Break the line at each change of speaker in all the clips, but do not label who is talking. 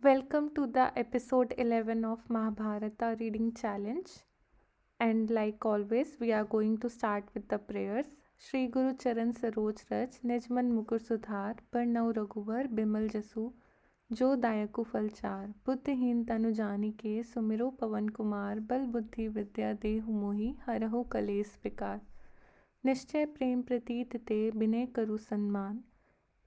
Welcome to the episode 11 of Mahabharata reading challenge. And like always, we are going to start with the prayers. Shri Guru Charan Saroj Raj, Nijman Mukur Sudhar, Parnau Raghuvar, Bimal Jasu, जो दायकु फलचार बुद्धिहीन तनु जानी के सुमिरो पवन कुमार बल बुद्धि विद्या देहु मोहि हरहु कलेस विकार निश्चय प्रेम प्रतीत ते विनय करु सम्मान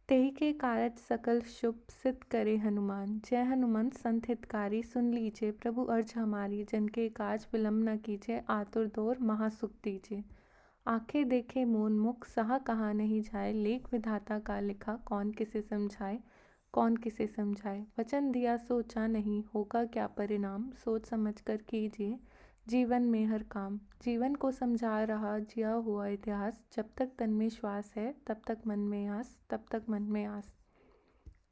तेहि के कारज सकल शुभ सिद्ध करे हनुमान। जय हनुमंत संत हितकारी, सुन लीजिए प्रभु अर्ज हमारी। जन के काज विलंब न कीजिए, आतुर दौर महासुख दीजिए। आंखें देखे मोन मुख, सहा कहा नहीं जाए। लेख विधाता का लिखा, कौन किसे समझाए। कौन किसे समझाए। वचन दिया सोचा नहीं, होगा क्या परिणाम। सोच समझ कर कीजिए जीवन में हर काम। जीवन को समझा रहा जिया हुआ इतिहास। जब तक तन में श्वास है तब तक मन में आस, तब तक मन में आस।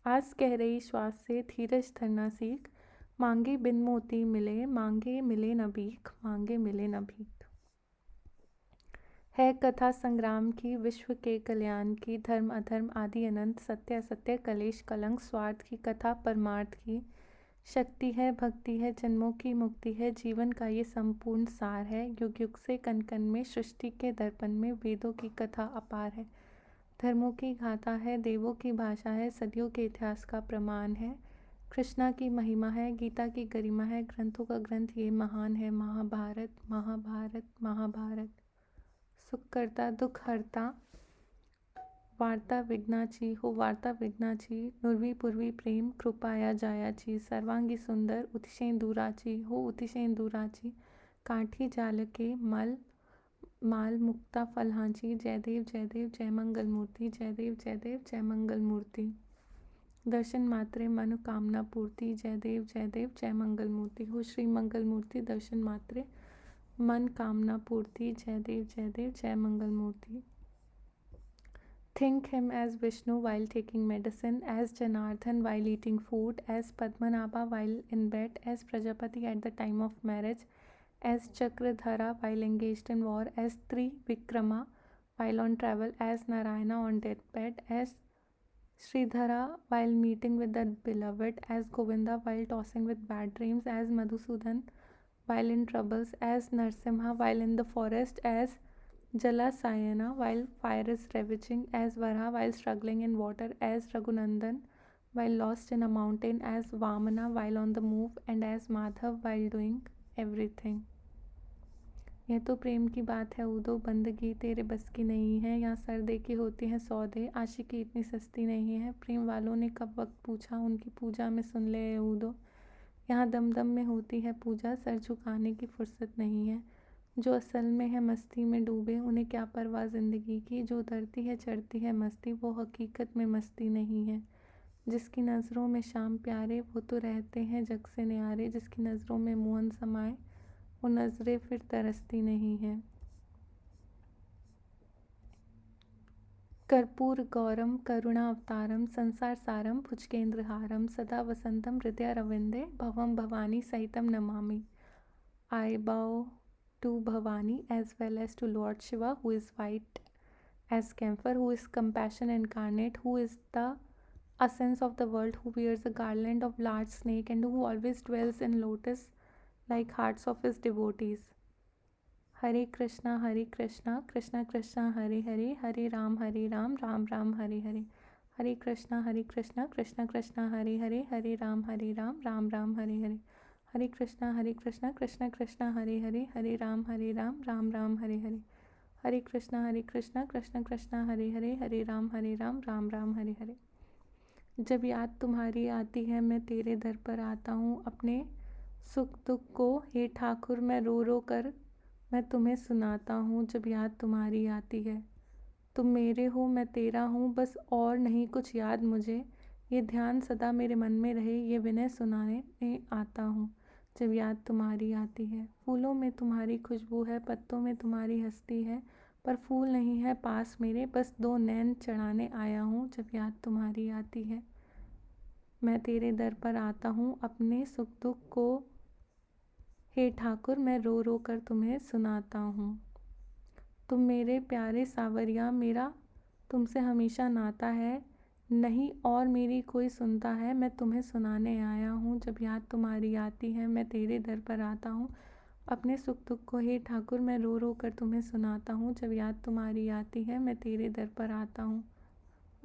आस कह रही श्वास से धीरज धरना सीख। मांगे बिन मोती मिले, मांगे मिले न भीख, मांगे मिले न भीख। है कथा संग्राम की, विश्व के कल्याण की। धर्म अधर्म आदि अनंत, सत्य असत्य कलेश कलंक। स्वार्थ की कथा परमार्थ की, शक्ति है भक्ति है जन्मों की मुक्ति है। जीवन का ये संपूर्ण सार है। युग युग से कण कण में, सृष्टि के दर्पण में। वेदों की कथा अपार है, धर्मों की गाथा है। देवों की भाषा है, सदियों के इतिहास का प्रमाण है। कृष्णा की महिमा है, गीता की गरिमा है। ग्रंथों का ग्रंथ ये महान है। महाभारत महाभारत महाभारत। सुख करता दुख हरता, वार्ता विघ्नाची हो वार्ता विघ्नाची। नुरवी पुरवी प्रेम कृपाया जायाची। सर्वांगी सुंदर उतिशेंदुराची हो उतिशेंदुराची। काठी जाल के मल माल मुक्ता फलहांची। जय देव जय मंगल मूर्ति। जय देव जय मंगल मूर्ति। दर्शन मात्रे मनोकामना पूर्ति। जय देव जय मंगल मूर्ति। हो श्री मंगल मूर्ति दर्शन मात्रे मन कामना पूर्ति। जय देव जय मंगल मूर्ति। Think him as Vishnu while taking medicine, as Janardhan while eating food, as Padmanabha while in bed, as Prajapati at the time of marriage, as Chakradhara while engaged in war, as Trivikrama while on travel, as Narayana on deathbed, as Sridhara while meeting with the beloved, as Govinda while tossing with bad dreams, as Madhusudan while in troubles, as Narsimha while in the forest, as Jalasayana while fire is ravaging, as Varaha while struggling in water, as Raghunandan while lost in a mountain, as Vamana while on the move, and as Madhav while doing everything। यह तो प्रेम की बात है उदो, बंदगी तेरे बस की नहीं है। यहाँ सर दे के होती है सौदे, आशिकी इतनी सस्ती नहीं है। प्रेम वालों ने कब वक्त पूछा, उनकी पूजा में सुन ले उदो। यहाँ दम दम में होती है पूजा, सर झुकाने की फुर्सत नहीं है। जो असल में है मस्ती में डूबे, उन्हें क्या परवाह ज़िंदगी की। जो उतरती है चढ़ती है मस्ती, वो हकीकत में मस्ती नहीं है। जिसकी नज़रों में शाम प्यारे, वो तो रहते हैं जग से न्यारे। जिसकी नज़रों में मोहन समाए, वो नज़रें फिर तरसती नहीं है। कर्पूर गौरम करुणा अवतारम, संसार सारम भुजगेंद्रहारम। सदा वसंतम हृदय रविंदे, भवम Bhavani सहितम Namami. I bow to Bhavani as well as to Lord Shiva, who is white as camphor, who is compassion incarnate, who is the essence of the world, who wears a garland of large snake, and who always dwells in lotus like hearts of his devotees. Hare Krishna Krishna Krishna Hare Hare, Hare Ram Ram Ram Hare Hare। Hare Krishna Krishna Krishna Hare Hare, Hare Ram Ram Ram Hare Hare। Hare Krishna Krishna Krishna Hare Hare, Hare Ram Ram Ram Hare Hare। Hare Krishna Krishna Krishna Hare Hare, Hare Ram Ram Ram Hare Hare। जब याद तुम्हारी आती है मैं तेरे दर पर आता हूँ। अपने सुख दुख को हे ठाकुर मैं रो रो कर मैं तुम्हें सुनाता हूँ। जब याद तुम्हारी आती है, तुम मेरे हो मैं तेरा हूँ, बस और नहीं कुछ याद मुझे। ये ध्यान सदा मेरे मन में रहे, ये विनय सुनाने में आता हूँ। जब याद तुम्हारी आती है। फूलों में तुम्हारी खुशबू है, पत्तों में तुम्हारी हस्ती है, पर फूल नहीं है पास मेरे, बस दो नैन चढ़ाने आया हूँ। जब याद तुम्हारी आती है, मैं तेरे दर पर आता हूँ। अपने सुख दुख को हे ठाकुर मैं रो रो कर तुम्हें सुनाता हूँ। तुम मेरे प्यारे सावरिया, मेरा तुमसे हमेशा नाता है। नहीं और मेरी कोई सुनता है, मैं तुम्हें सुनाने आया हूँ। जब याद तुम्हारी आती है मैं तेरे दर पर आता हूँ। अपने सुख दुख को हे ठाकुर मैं रो रो कर तुम्हें सुनाता हूँ। जब याद तुम्हारी आती है मैं तेरे दर पर आता हूँ।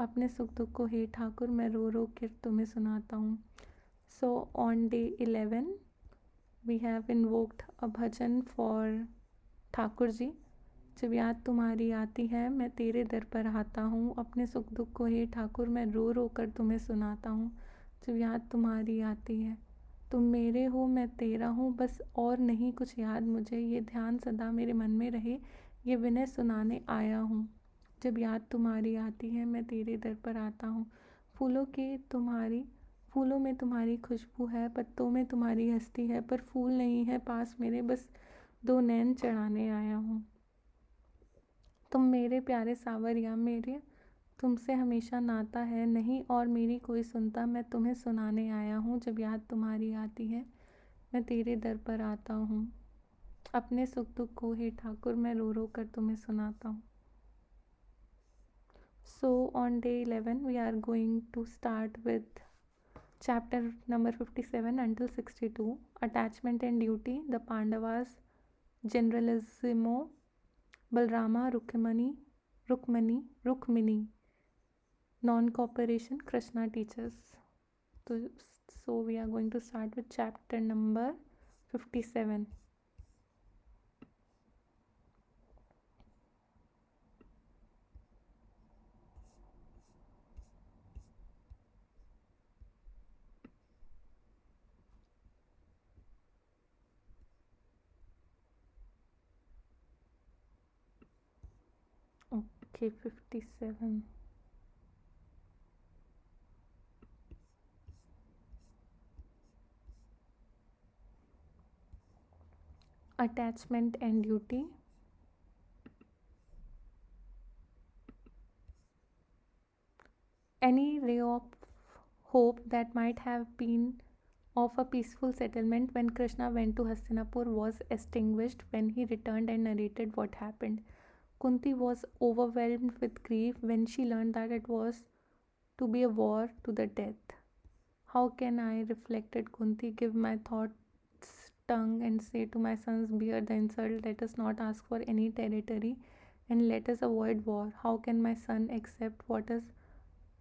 अपने सुख दुख को हे ठाकुर मैं रो रो कर तुम्हें सुनाता हूँ। So on day 11 we have invoked a bhajan for Thakur ji. जब याद तुम्हारी आती है मैं तेरे दर पर आता हूँ। अपने सुख दुख को हे ठाकुर मैं रो रो कर तुम्हें सुनाता हूँ। जब याद तुम्हारी आती है तुम मेरे हो मैं तेरा हूँ, बस और नहीं कुछ याद मुझे। ये ध्यान सदा मेरे मन में रहे, ये विनय सुनाने आया हूँ। जब याद तुम्हारी आती है मैं तेरे दर पर आता हूँ। फूलों में तुम्हारी खुशबू है, पत्तों में तुम्हारी हस्ती है, पर फूल नहीं है पास मेरे, बस दो नैन चढ़ाने आया हूँ। तुम मेरे प्यारे सावरिया, मेरे तुमसे हमेशा नाता है, नहीं और मेरी कोई सुनता, मैं तुम्हें सुनाने आया हूँ। जब याद तुम्हारी आती है मैं तेरे दर पर आता हूँ। अपने सुख दुख को हे ठाकुर मैं रो रो कर तुम्हें सुनाता हूँ। So on day 11 we are going to start with chapter number 57 until 62, attachment and duty, the Pandavas, generalissimo, Balrama, Rukmini, non-cooperation, Krishna teaches. So we are going to start with chapter number 57. Okay, 57. Attachment and duty. Any ray of hope that might have been of a peaceful settlement when Krishna went to Hastinapur was extinguished when he returned and narrated what happened. Kunti was overwhelmed with grief when she learned that it was to be a war to the death. How can I, reflected Kunti, give my thoughts tongue and say to my sons, bear the insult, let us not ask for any territory and let us avoid war? How can my son accept what is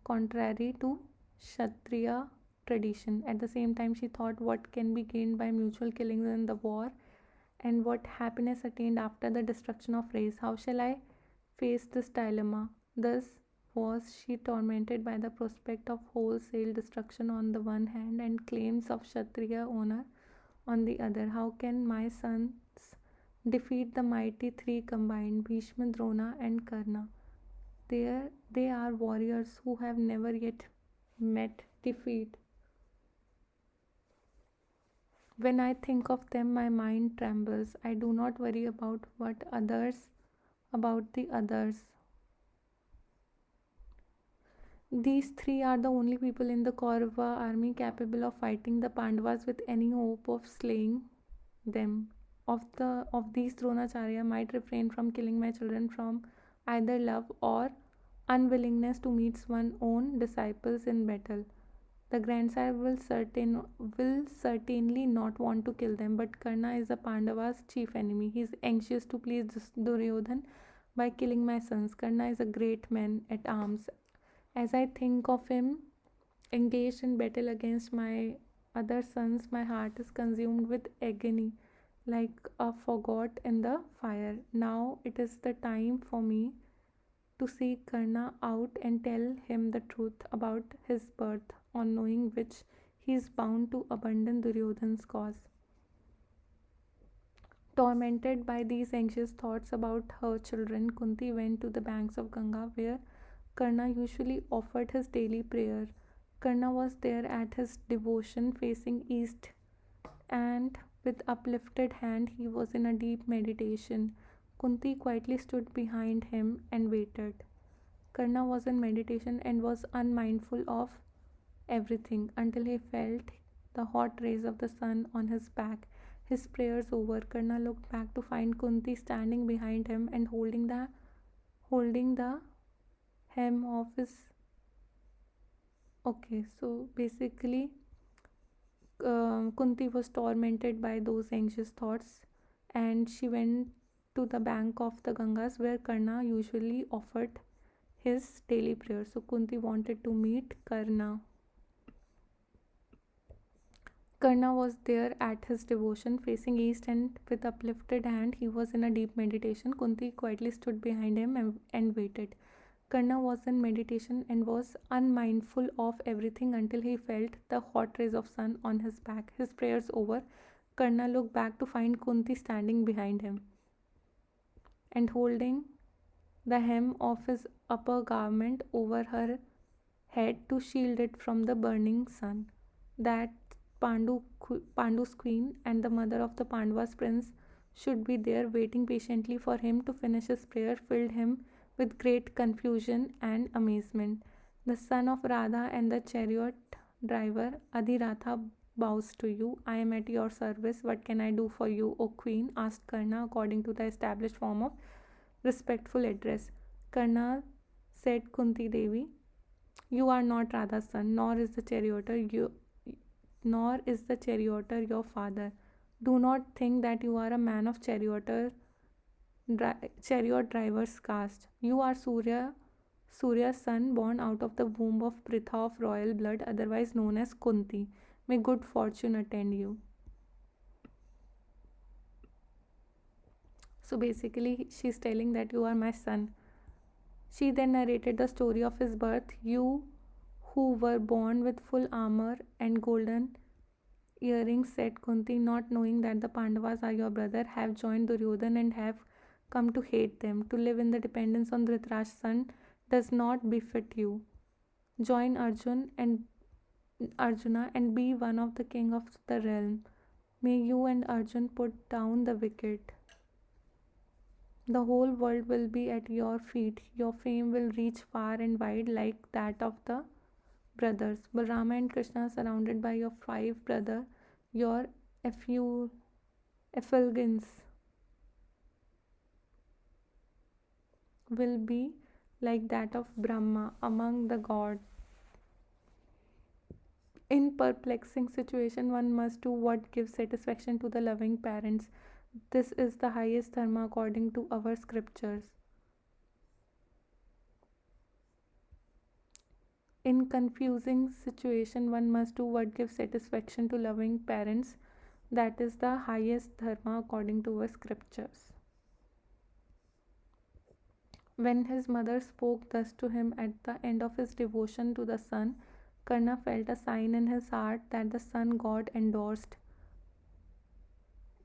contrary to Kshatriya tradition? At the same time, she thought what can be gained by mutual killings in the war and what happiness attained after the destruction of race. How shall I face this dilemma? Thus was she tormented by the prospect of wholesale destruction on the one hand and claims of Kshatriya honor on the other. How can my sons defeat the mighty three combined, Bhishma, Drona, and Karna? They are warriors who have never yet met defeat. When I think of them, my mind trembles. I do not worry about the others. These three are the only people in the Kaurava army capable of fighting the Pandavas with any hope of slaying them. Of these, Dronacharya might refrain from killing my children from either love or unwillingness to meet one's own disciples in battle. The grandsire will certainly not want to kill them, but Karna is the Pandavas' chief enemy. He is anxious to please Duryodhan by killing my sons. Karna is a great man at arms. As I think of him engaged in battle against my other sons, my heart is consumed with agony like a fagot in the fire. Now it is the time for me to seek Karna out and tell him the truth about his birth, on knowing which he is bound to abandon Duryodhan's cause. Tormented by these anxious thoughts about her children, Kunti went to the banks of Ganga where Karna usually offered his daily prayer. Karna was there at his devotion facing east, and with uplifted hand he was in a deep meditation. Kunti quietly stood behind him and waited. Karna was in meditation and was unmindful of everything until he felt the hot rays of the sun on his back. His prayers over, Karna looked back to find Kunti standing behind him and holding the hem of his Okay, so basically, Kunti was tormented by those anxious thoughts, and she went to the bank of the Gangas where Karna usually offered his daily prayer. So Kunti wanted to meet Karna. Karna was there at his devotion, facing east, and with uplifted hand, he was in a deep meditation. Kunti quietly stood behind him and waited. Karna was in meditation and was unmindful of everything until he felt the hot rays of sun on his back. His prayers over, Karna looked back to find Kunti standing behind him and holding the hem of his upper garment over her head to shield it from the burning sun. That Pandu's queen and the mother of the Pandavas prince should be there waiting patiently for him to finish his prayer filled him with great confusion and amazement. The son of Radha and the chariot driver Adhiratha bows to you. I am at your service. What can I do for you, O queen? Asked Karna according to the established form of respectful address. Karna said Kunti Devi, you are not Radha's son, nor is the charioteer your father. Do not think that you are a man of chariot driver's caste. You are Surya's son, born out of the womb of Pritha of royal blood, otherwise known as Kunti. May good fortune attend you. So basically, she's telling that you are my son. She then narrated the story of his birth. You who were born with full armor and golden earrings, said Kunti, not knowing that the Pandavas are your brother, have joined Duryodhan and have come to hate them. To live in the dependence on Dhritarashtra's son does not befit you. Join Arjuna and be one of the king of the realm. May you and Arjun put down the wicked. The whole world will be at your feet. Your fame will reach far and wide like that of the brothers. Balrama and Krishna, surrounded by your five brothers, your effulgence will be like that of Brahma among the gods. In perplexing situation, one must do what gives satisfaction to the loving parents. This is the highest dharma according to our scriptures. In confusing situation, one must do what gives satisfaction to loving parents. That is the highest dharma according to our scriptures. When his mother spoke thus to him at the end of his devotion to the sun, Karna felt a sign in his heart that the sun god endorsed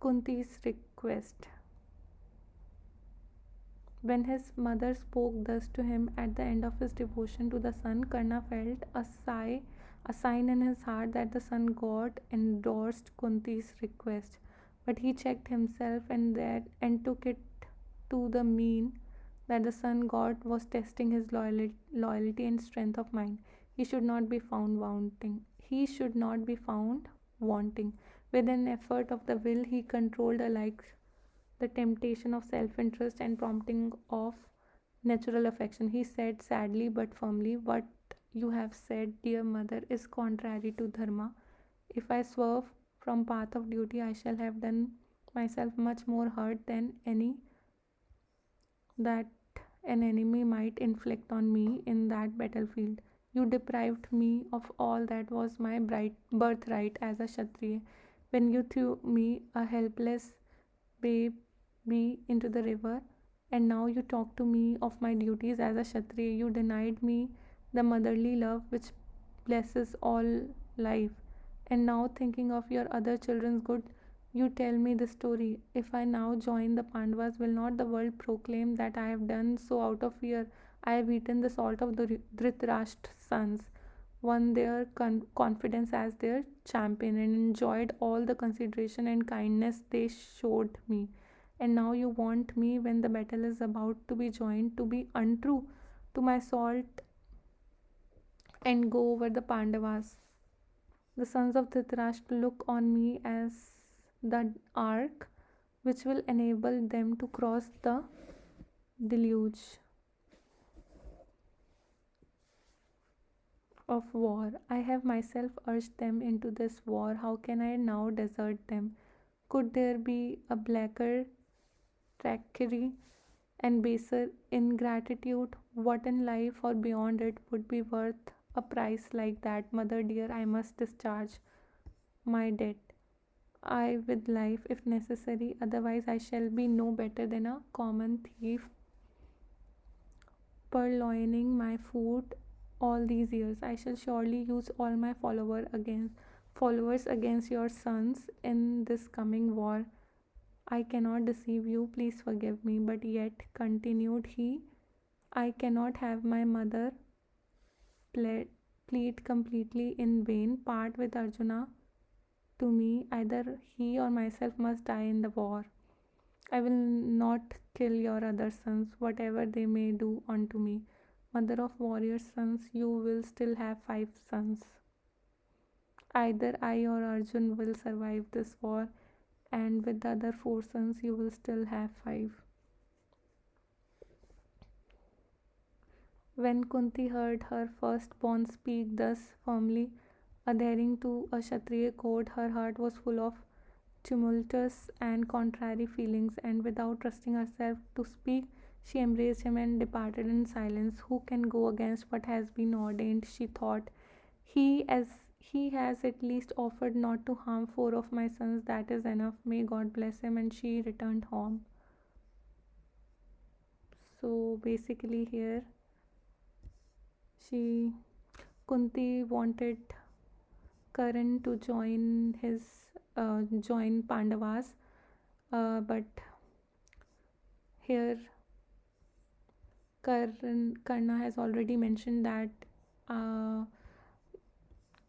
Kunti's request. When his mother spoke thus to him at the end of his devotion to the sun, Karna felt a sign in his heart that the sun god endorsed Kunti's request. But he checked himself and took it to the mean that the sun god was testing his loyalty and strength of mind. He should not be found wanting. He should not be found wanting. With an effort of the will, he controlled alike the temptation of self interest and prompting of natural affection. He said sadly but firmly, what you have said, dear mother, is contrary to dharma. If I swerve from path of duty, I shall have done myself much more hurt than any that an enemy might inflict on me in that battlefield. You deprived me of all that was my birthright as a Kshatriya when you threw me, a helpless baby, into the river, and now you talk to me of my duties as a Kshatriya. You denied me the motherly love which blesses all life, and now thinking of your other children's good, you tell me the story. If I now join the Pandavas, will not the world proclaim that I have done so out of fear? I have eaten the salt of the Dhritarashtra's sons, won their confidence as their champion, and enjoyed all the consideration and kindness they showed me. And now you want me, when the battle is about to be joined, to be untrue to my salt and go over the Pandavas. The sons of Dhritarashtra look on me as the ark which will enable them to cross the deluge. of war. I have myself urged them into this war. How can I now desert them? Could there be a blacker trickery and baser ingratitude? What in life or beyond it would be worth a price like that? Mother dear, I must discharge my debt. I with life if necessary, otherwise I shall be no better than a common thief purloining my food all these years. I shall surely use all my followers against your sons in this coming war. I cannot deceive you, please forgive me. But yet, continued he, I cannot have my mother plead completely in vain, part with Arjuna to me. Either he or myself must die in the war. I will not kill your other sons, whatever they may do unto me. Mother of warrior sons, you will still have 5 sons. Either I or Arjun will survive this war, and with the other 4 sons, you will still have 5. When Kunti heard her firstborn speak thus firmly, adhering to a Kshatriya code, her heart was full of tumultuous and contrary feelings, and without trusting herself to speak, she embraced him and departed in silence. Who can go against what has been ordained? She thought. He has at least offered not to harm 4 of my sons. That is enough. May God bless him. And she returned home. So basically, here she Kunti wanted Karan to join Pandavas, but here Karna has already mentioned that uh,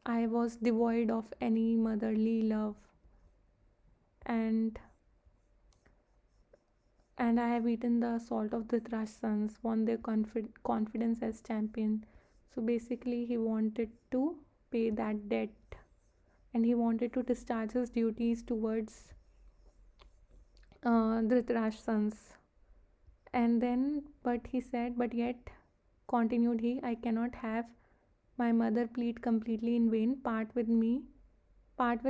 I was devoid of any motherly love, and I have eaten the salt of Dhritarashtra's sons, won their confidence as champion. So basically, he wanted to pay that debt, and he wanted to discharge his duties towards Dhritarashtra's sons. And then, but he said, but yet, continued he, I cannot have my mother plead completely in vain. Part with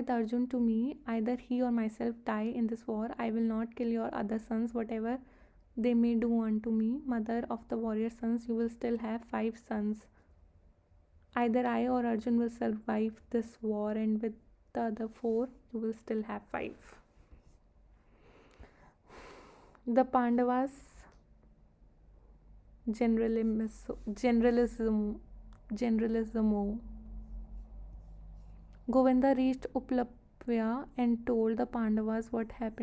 Arjun to me. Either he or myself die in this war. I will not kill your other sons, whatever they may do unto me. Mother of the warrior sons, you will still have 5 sons. Either I or Arjun will survive this war, and with the other 4, you will still have 5. The Pandavas generalismo. Govinda reached Uplapya and told the Pandavas what had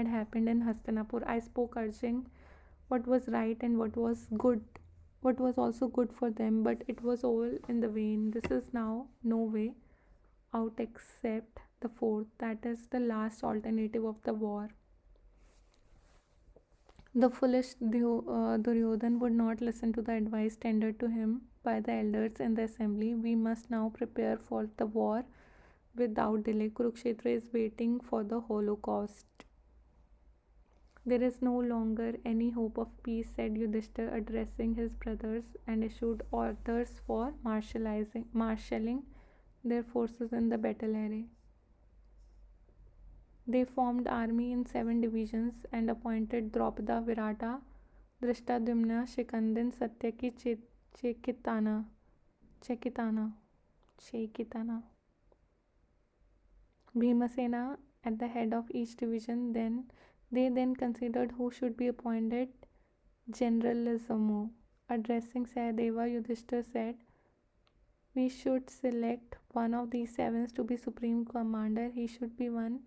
happened in Hastinapur. I spoke urging what was right and what was good, what was also good for them, but it was all in the vain. This is now no way out except the fourth, that is the last alternative of the war. The foolish Duryodhan would not listen to the advice tendered to him by the elders in the assembly. We must now prepare for the war without delay. Kurukshetra is waiting for the Holocaust. There is no longer any hope of peace, said Yudhishthir, addressing his brothers, and issued orders for marshalling their forces in the battle array. They formed army in 7 divisions and appointed Draupada, Virata, Drishtadyumna, Shikandin, Satyaki, Chekitana. Bhimasena at the head of each division. Then considered who should be appointed generalismo. Addressing Sahadeva, Yudhishthir said, we should select one of these 7 to be supreme commander. He should be one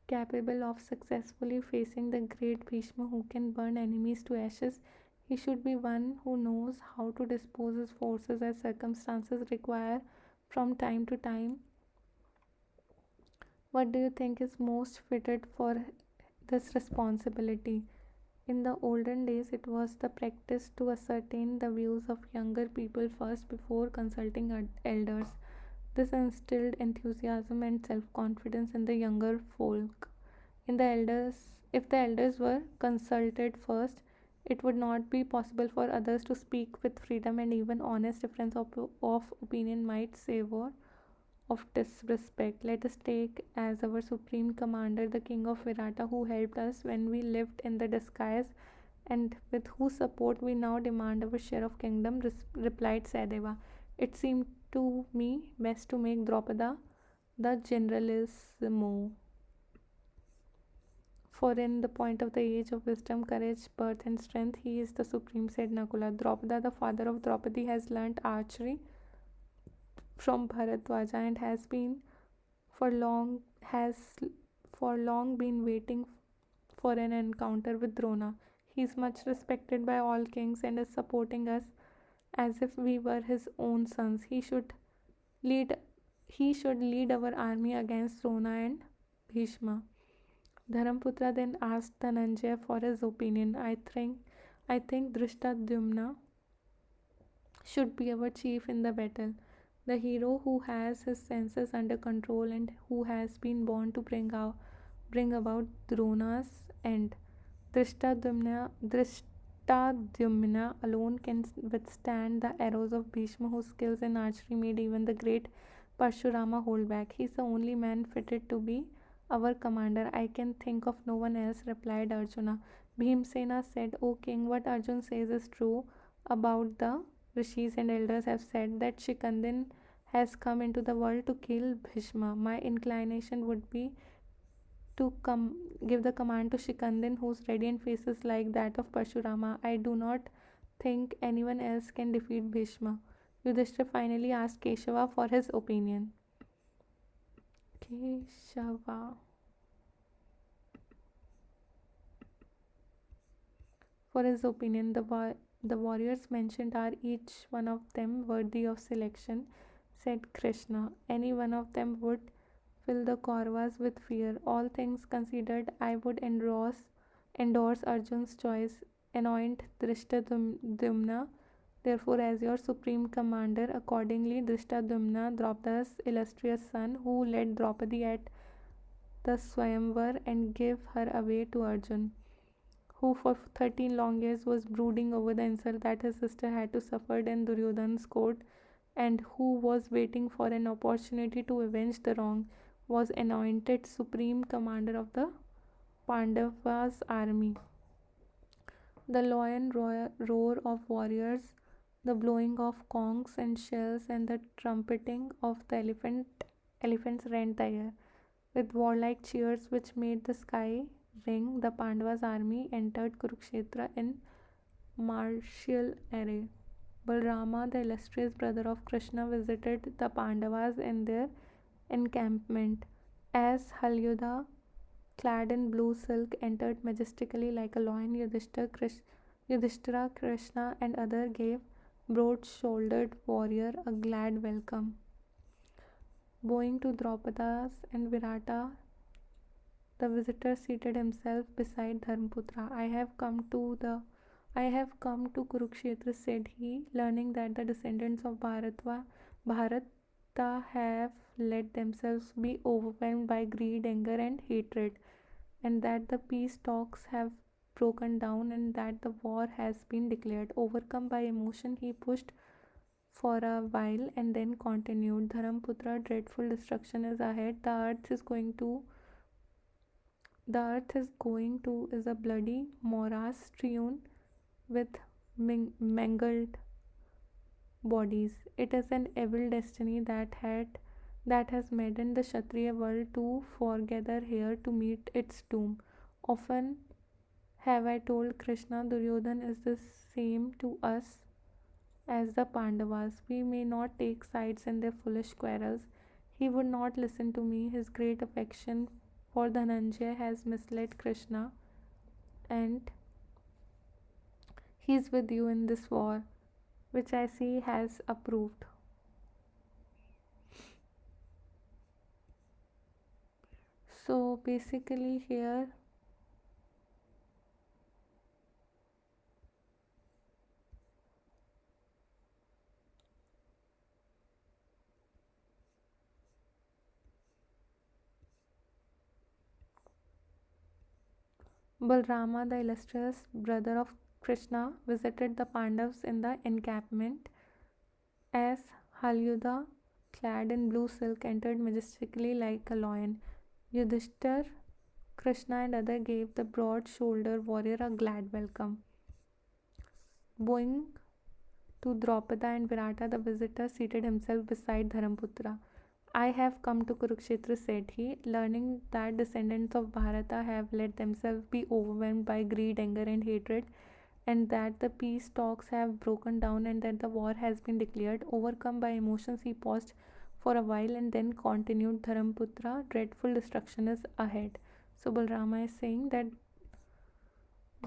capable of successfully facing the great Bhishma who can burn enemies to ashes. He should be one who knows how to dispose his forces as circumstances require from time to time. What do you think is most fitted for this responsibility? In the olden days, it was the practice to ascertain the views of younger people first before consulting elders. This instilled enthusiasm and self-confidence in the younger folk. If the elders were consulted first, it would not be possible for others to speak with freedom, and even honest difference of opinion might savor of disrespect. Let us take as our supreme commander the king of Virata, who helped us when we lived in the disguise and with whose support we now demand our share of kingdom, replied Saideva. It seemed to me best to make Draupada the generalissimo. For in the point of the age of wisdom, courage, birth, and strength, he is the supreme, said Nakula. Draupada, the father of Draupadi, has learnt archery from Bharadwaja and for long has for long been waiting for an encounter with Drona. He is much respected by all kings and is supporting us as if we were his own sons. Lead he should lead our army against Drona and Bhishma. Dharamputra then asked Dhananjaya for his opinion. I think Drishtadyumna should be our chief in the battle. The hero who has his senses under control and who has been born to bring about Drona's end. Drishtadyumna alone can withstand the arrows of Bhishma, whose skills in archery made even the great Parshurama hold back. He is the only man fitted to be our commander. I can think of no one else, replied Arjuna. Bhimsena said, O king, what Arjun says is true about the rishis and elders have said that Shikandin has come into the world to kill Bhishma. My inclination would be to give the command to Shikandin, whose radiant face is like that of Parshurama. I do not think anyone else can defeat Bhishma. Yudhishthira finally asked Keshava for his opinion. Keshava. For his opinion, the warriors mentioned are each one of them worthy of selection, said Krishna. Any one of them would fill the Kauravas with fear. All things considered, I would endorse Arjun's choice. Anoint Drishtadyumna, therefore, as your supreme commander. Accordingly, Drishtadyumna, Draupada's illustrious son, who led Draupadi at the Swayamvar and gave her away to Arjun, who for 13 long years was brooding over the insult that his sister had to suffer in Duryodhana's court, and who was waiting for an opportunity to avenge the wrong, was anointed supreme commander of the Pandavas' army. The lion roar of warriors, the blowing of conchs and shells, and the trumpeting of the elephants rent the air. With warlike cheers which made the sky ring, the Pandavas' army entered Kurukshetra in martial array. Balrama, the illustrious brother of Krishna, visited the Pandavas in their encampment. As Halyuda, clad in blue silk, entered majestically like a lion, Yudhishthira, Krishna, and others gave broad-shouldered warrior a glad welcome. Bowing to Draupada's and Virata, the visitor seated himself beside Dharmputra. I have come to Kurukshetra, said he, learning that the descendants of Bharata have let themselves be overwhelmed by greed, anger, and hatred, and that the peace talks have broken down and that the war has been declared. Overcome by emotion, he pushed for a while and then continued. Dharamputra, dreadful destruction is ahead. The earth is a bloody morass strewn with mangled bodies. It is an evil destiny that has maddened the Kshatriya world to foregather here to meet its doom. Often have I told Krishna, Duryodhan is the same to us as the Pandavas. We may not take sides in their foolish quarrels. He would not listen to me. His great affection for Dhananjaya has misled Krishna, and he is with you in this war, which I see has approved. So basically, here Balrama, the illustrious brother of Krishna visited the Pandavas in the encampment as Halyuda, clad in blue silk, entered majestically like a lion. Yudhishthir, Krishna, and others gave the broad shouldered warrior a glad welcome. Bowing to Draupada and Virata, the visitor seated himself beside Dharaputra. I have come to Kurukshetra, said he, learning that descendants of Bharata have let themselves be overwhelmed by greed, anger, and hatred, and that the peace talks have broken down and that the war has been declared. Overcome by emotions, he paused for a while and then continued, Dharaputra, dreadful destruction is ahead. So Balrama is saying that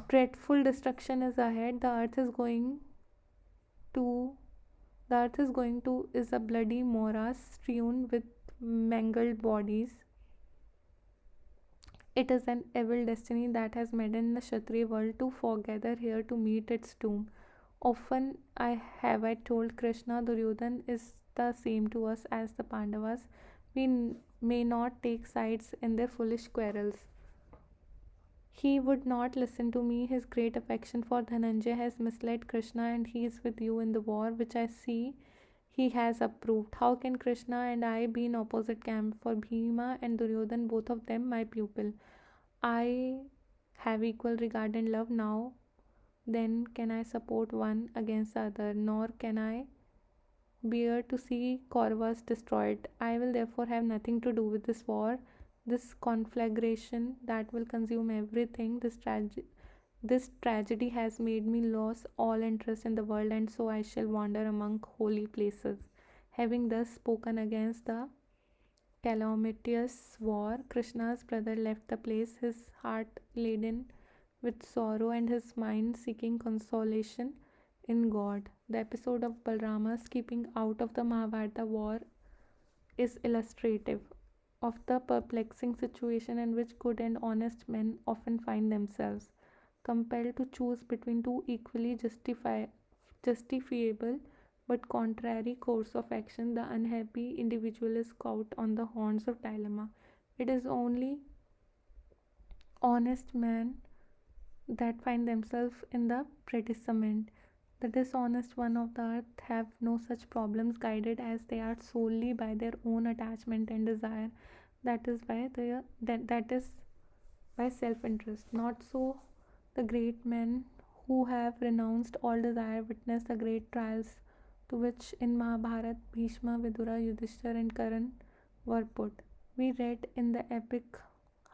dreadful destruction is ahead. To the earth is going to is a bloody morass strewn with mangled bodies. It is an evil destiny that has maddened the Kshatriya world to foregather here to meet its doom. Often I told Krishna, Duryodhan is the same to us as the Pandavas. We may not take sides in their foolish quarrels. He would not listen to me. His great affection for Dhananjay has misled Krishna, and he is with you in the war, which I see he has approved. How can Krishna and I be in opposite camp? For Bhima and Duryodhan, both of them my pupil, I have equal regard and love. Now then can I support one against the other, nor can I bear to see Kauravas destroyed. I will therefore have nothing to do with this war, this conflagration that will consume everything. This tragedy has made me lose all interest in the world, and so I shall wander among holy places. Having thus spoken against the calamitous war, Krishna's brother left the place, his heart laden with sorrow and his mind seeking consolation in God. The episode of Balrama's keeping out of the Mahabharata war is illustrative of the perplexing situation in which good and honest men often find themselves, compelled to choose between two equally justifiable but contrary course of action. The unhappy individual is caught on the horns of dilemma. It is only honest men that find themselves in the predicament. The dishonest one of the earth have no such problems, guided as they are solely by their own attachment and desire. That is by self-interest. Not so the great men who have renounced all desire. Witness the great trials to which in Mahabharata Bhishma, Vidura, Yudhishthir, and Karan were put. We read in the epic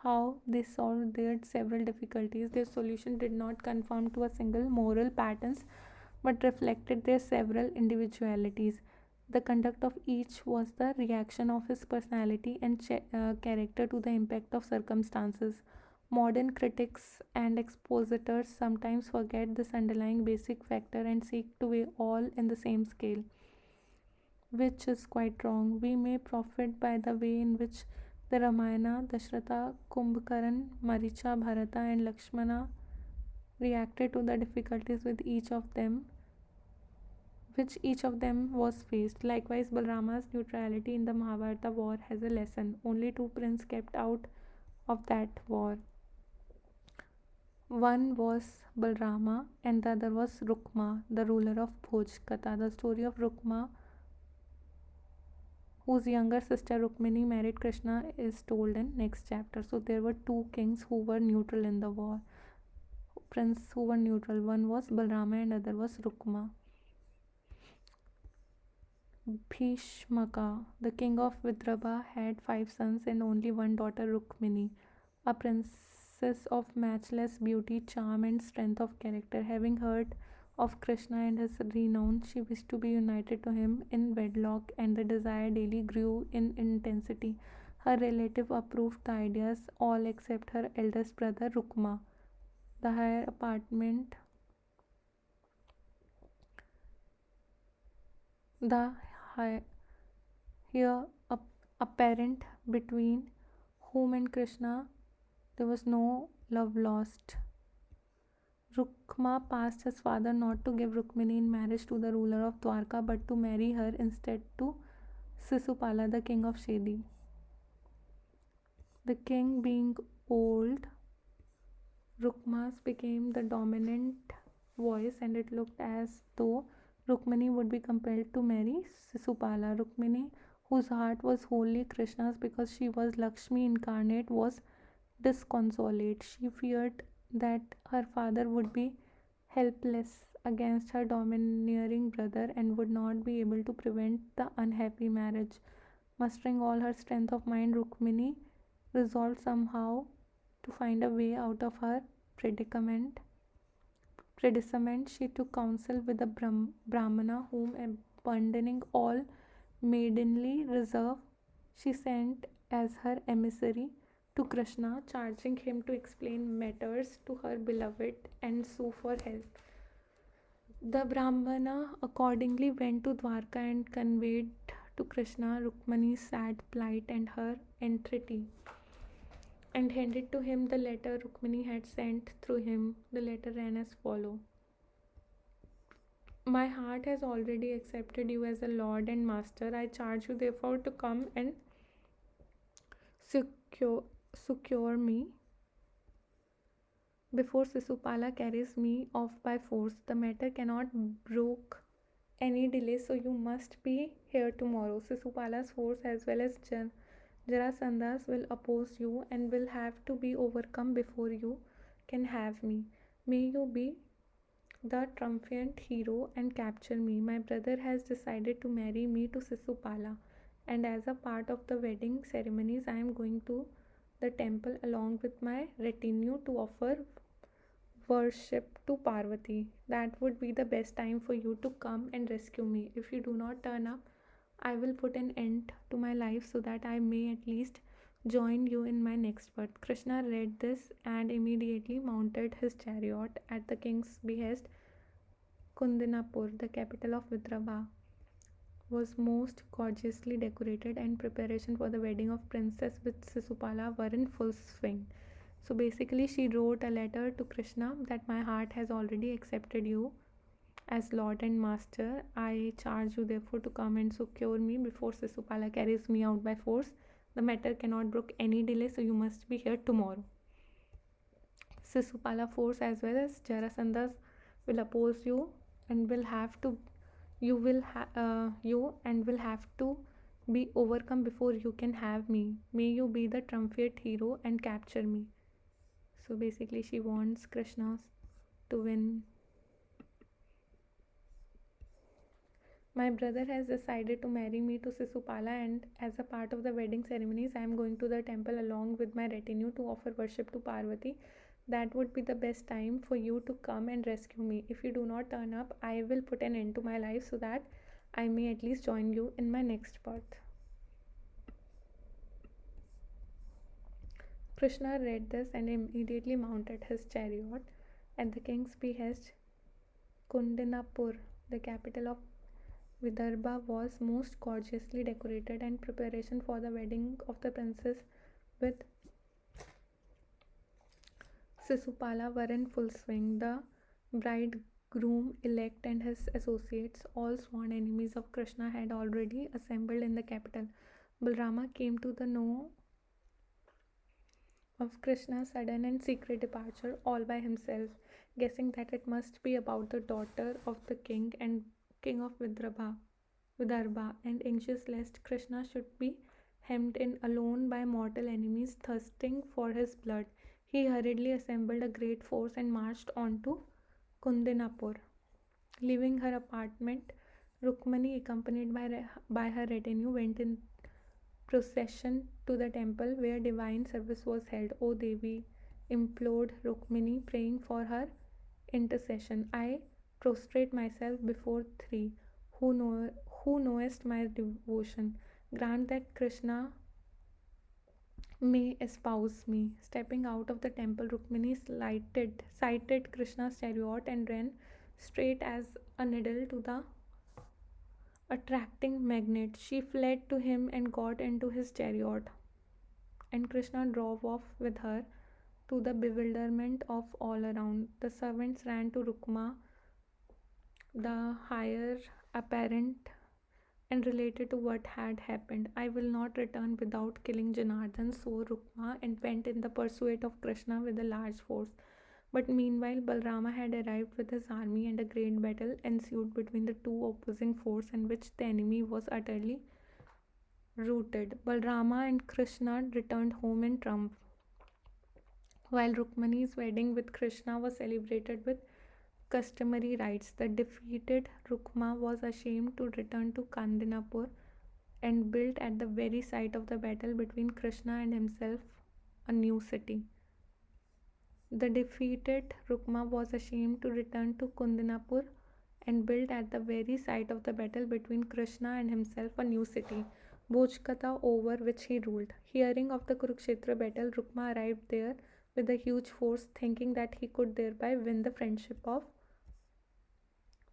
how they solved their several difficulties. Their solution did not conform to a single moral patterns but reflected their several individualities. The conduct of each was the reaction of his personality and character to the impact of circumstances. Modern critics and expositors sometimes forget this underlying basic factor and seek to weigh all in the same scale, which is quite wrong. We may profit by the way in which the Ramayana, Dashrata, Kumbhakaran, Maricha, Bharata, and Lakshmana reacted to the difficulties which each of them was faced. Likewise, Balrama's neutrality in the Mahabharata war has a lesson. Only two princes kept out of that war. One was Balrama and the other was Rukma, the ruler of Bhoj Kata. The story of Rukma, whose younger sister Rukmini married Krishna, is told in next chapter. So there were two kings who were neutral in the war. Princes who were neutral. One was Balrama and other was Rukma. Bhishmaka, the king of Vidarbha, had 5 sons and only one daughter, Rukmini, a princess of matchless beauty, charm, and strength of character. Having heard of Krishna and his renown, she wished to be united to him in wedlock, and the desire daily grew in intensity. Her relative approved the ideas, all except her eldest brother, Rukma. The higher apartment the here apparent between whom and Krishna there was no love lost. Rukma asked his father not to give Rukmini in marriage to the ruler of Dwarka but to marry her instead to Sisupala, the king of Shedi. The king being old, Rukmas became the dominant voice, and it looked as though Rukmini would be compelled to marry Sisupala. Rukmini, whose heart was wholly Krishna's because she was Lakshmi incarnate, was disconsolate. She feared that her father would be helpless against her domineering brother and would not be able to prevent the unhappy marriage. Mustering all her strength of mind, Rukmini resolved somehow to find a way out of her predicament. She took counsel with a Brahmana, whom, abandoning all maidenly reserve, she sent as her emissary to Krishna, charging him to explain matters to her beloved and sue for help. The Brahmana accordingly went to Dwarka and conveyed to Krishna Rukmani's sad plight and her entreaty, and handed to him the letter Rukmani had sent through him. The letter ran as follows: My heart has already accepted you as a lord and master. I charge you therefore to come and secure me before Sisupala carries me off by force. The matter cannot brook any delay, so you must be here tomorrow. Sisupala's force as well as Jarasanda's will oppose you and will have to be overcome before you can have me. May you be the triumphant hero and capture me. My brother has decided to marry me to Sisupala, and as a part of the wedding ceremonies, I am going to the temple along with my retinue to offer worship to Parvati. That would be the best time for you to come and rescue me. If you do not turn up, I will put an end to my life so that I may at least join you in my next birth. Krishna read this and immediately mounted his chariot at the king's behest. Kundinapur, the capital of Vidarbha, was most gorgeously decorated, and preparation for the wedding of princess with Sisupala were in full swing. So basically, she wrote a letter to Krishna that my heart has already accepted you as Lord and Master. I charge you therefore to come and secure me before Sisupala carries me out by force. The matter cannot brook any delay, so you must be here tomorrow. Sisupala force as well as Jarasanda's will oppose you and will have to you and will have to be overcome before you can have me. May you be the triumphant hero and capture me. So basically, she wants Krishna to win. My brother has decided to marry me to Sisupala, and as a part of the wedding ceremonies, I am going to the temple along with my retinue to offer worship to Parvati. That would be the best time for you to come and rescue me. If you do not turn up, I will put an end to my life so that I may at least join you in my next birth. Krishna read this and immediately mounted his chariot at the king's behest. Kundinapur, the capital of Vidarbha, was most gorgeously decorated, and preparation for the wedding of the princess with Sisupala were in full swing. The bridegroom elect and his associates, all sworn enemies of Krishna, had already assembled in the capital. Balrama came to the know of Krishna's sudden and secret departure all by himself, guessing that it must be about the daughter of the king of Vidarbha, and anxious lest Krishna should be hemmed in alone by mortal enemies thirsting for his blood. He hurriedly assembled a great force and marched on to Kundinapur. Leaving her apartment, Rukmani, accompanied by her retinue, went in procession to the temple where divine service was held. O Devi, implored Rukmini, praying for her intercession, I prostrate myself before thee, who knowest my devotion. Grant that Krishna may espouse me. Stepping out of the temple, Rukmini sighted Krishna's chariot and ran straight as a needle to the attracting magnet. She fled to him and got into his chariot, and Krishna drove off with her to the bewilderment of all around. The servants ran to Rukma, the heir apparent, and related to what had happened. I will not return without killing Janardhan, swore Rukma, and went in the pursuit of Krishna with a large force. But meanwhile, Balrama had arrived with his army, and a great battle ensued between the two opposing forces, in which the enemy was utterly routed. Balrama and Krishna returned home in triumph, while Rukmani's wedding with Krishna was celebrated with customary rites. The defeated Rukma was ashamed to return to Kandinapur and built at the very site of the battle between Krishna and himself a new city. The defeated Rukma was ashamed to return to Kundinapur and built at the very site of the battle between Krishna and himself a new city, Bhojkata, over which he ruled. Hearing of the Kurukshetra battle, Rukma arrived there with a huge force, thinking that he could thereby win the friendship of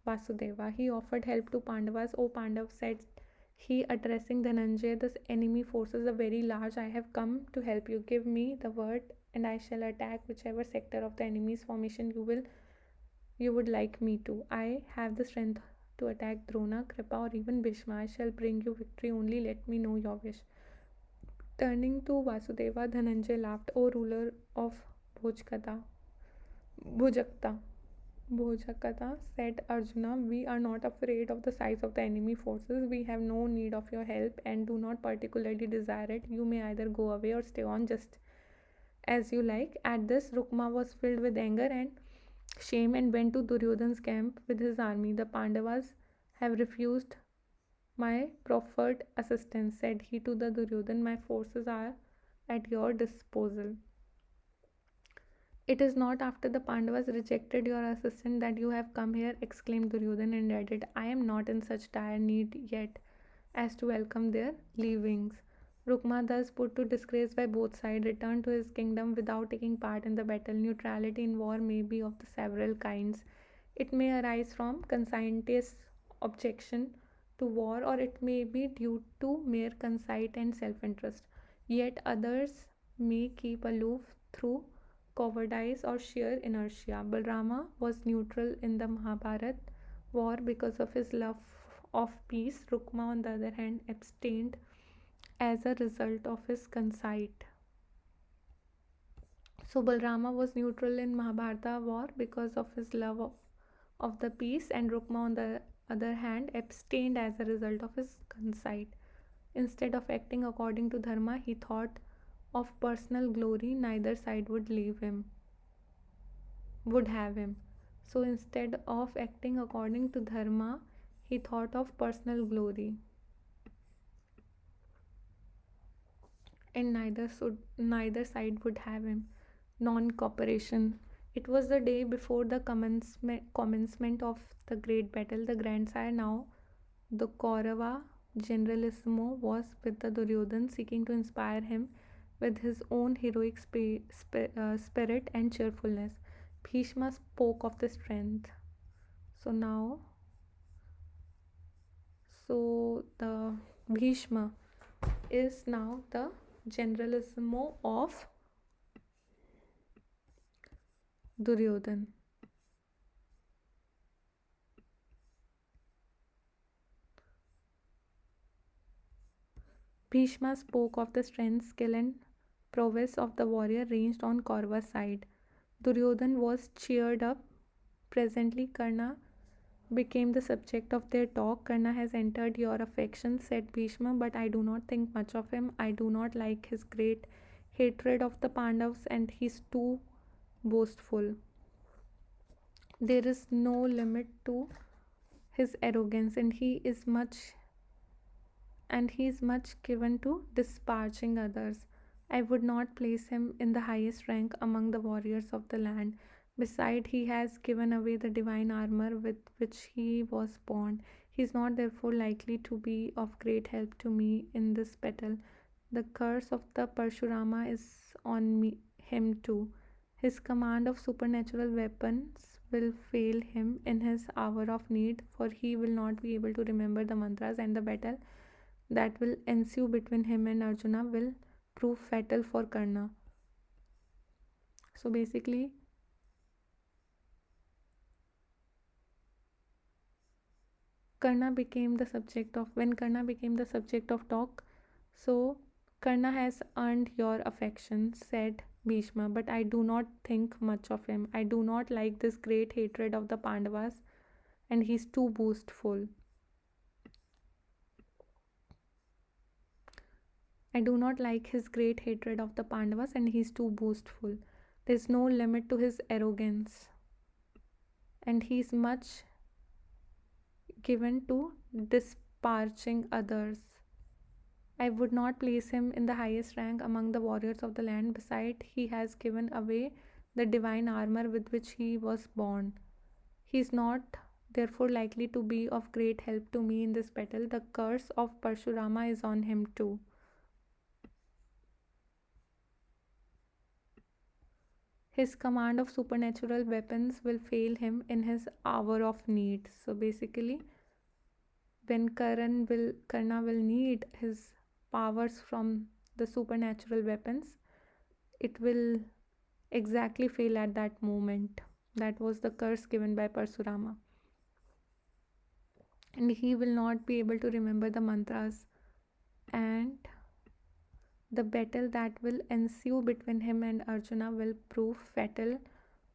Vasudeva. He offered help to Pandavas. O Pandav, said he, addressing Dhananjay, the enemy forces are very large. I have come to help you. Give me the word, and I shall attack whichever sector of the enemy's formation you would like me to. I have the strength to attack Drona, Kripa, or even Bhishma. I shall bring you victory. Only let me know your wish. Turning to Vasudeva, Dhananjay laughed. O ruler of Bhojkata, Bhujakta. Bhojakata, said Arjuna, we are not afraid of the size of the enemy forces. We have no need of your help and do not particularly desire it. You may either go away or stay on just as you like. At this, Rukma was filled with anger and shame and went to Duryodhan's camp with his army. The Pandavas have refused my proffered assistance, said he to the Duryodhan. My forces are at your disposal. It is not after the Pandavas rejected your assistance that you have come here, exclaimed Duryodhan, and added, I am not in such dire need yet as to welcome their leavings. Rukma, thus put to disgrace by both sides, returned to his kingdom without taking part in the battle. Neutrality in war may be of the several kinds. It may arise from conscientious objection to war, or it may be due to mere conceit and self interest. Yet others may keep aloof through cowardice or sheer inertia. Balrama was neutral in the Mahabharat war because of his love of peace. Rukma, on the other hand, abstained as a result of his conceit. So Balrama was neutral in Mahabharata war because of his love of the peace, and Rukma, on the other hand, abstained as a result of his conceit. Instead of acting according to dharma, he thought of personal glory. Neither side would have him. So instead of acting according to dharma, he thought of personal glory, and neither side would have him. Non-cooperation. It was the day before the commencement of the great battle. The grandsire, now the Kaurava generalissimo, was with the Duryodhan, seeking to inspire him with his own heroic spirit and cheerfulness. Bhishma spoke of the strength. So now, the Bhishma is now the generalissimo of Duryodhan. Bhishma spoke of the strength, skill, and prowess of the warrior ranged on Kaurava's side. Duryodhan was cheered up. Presently, Karna became the subject of their talk. Karna has entered your affection, said Bhishma, but I do not think much of him. I do not like his great hatred of the Pandavas, and he's too boastful. There is no limit to his arrogance, and he is much given to disparaging others. I would not place him in the highest rank among the warriors of the land. Besides, he has given away the divine armor with which he was born. He is not therefore likely to be of great help to me in this battle. The curse of the Parshurama is on him too. His command of supernatural weapons will fail him in his hour of need, for he will not be able to remember the mantras, and the battle that will ensue between him and Arjuna will prove fatal for Karna. So basically, Karna became the subject of talk. So Karna has earned your affection, said Bhishma, but I do not think much of him. I do not like this great hatred of the Pandavas, and he's too boastful. I do not like his great hatred of the Pandavas, and he's too boastful. There's no limit to his arrogance, and he's much given to disparaging others. I would not place him in the highest rank among the warriors of the land. Besides, he has given away the divine armor with which he was born. He is not therefore likely to be of great help to me in this battle. The curse of Parshurama is on him too. His command of supernatural weapons will fail him in his hour of need. So basically, when Karna will need his powers from the supernatural weapons, it will exactly fail at that moment. That was the curse given by Parshurama. And he will not be able to remember the mantras, and the battle that will ensue between him and Arjuna will prove fatal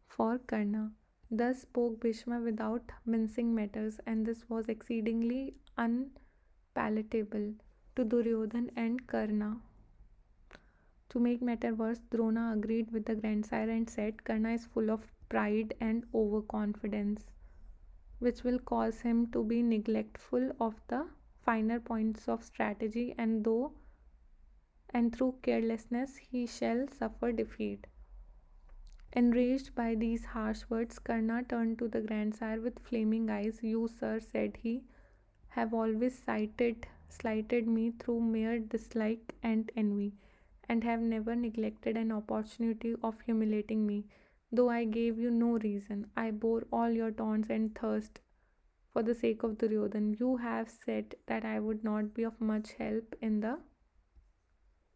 for Karna. Thus spoke Bhishma without mincing matters, and this was exceedingly unpalatable to Duryodhan and Karna. To make matter worse, Drona agreed with the grandsire and said, Karna is full of pride and overconfidence, which will cause him to be neglectful of the finer points of strategy, and through carelessness he shall suffer defeat. Enraged by these harsh words, Karna turned to the grandsire with flaming eyes. You, sir, said he, have always slighted me through mere dislike and envy, and have never neglected an opportunity of humiliating me. Though I gave you no reason, I bore all your taunts and thirst for the sake of Duryodhan. You have said that I would not be of much help in the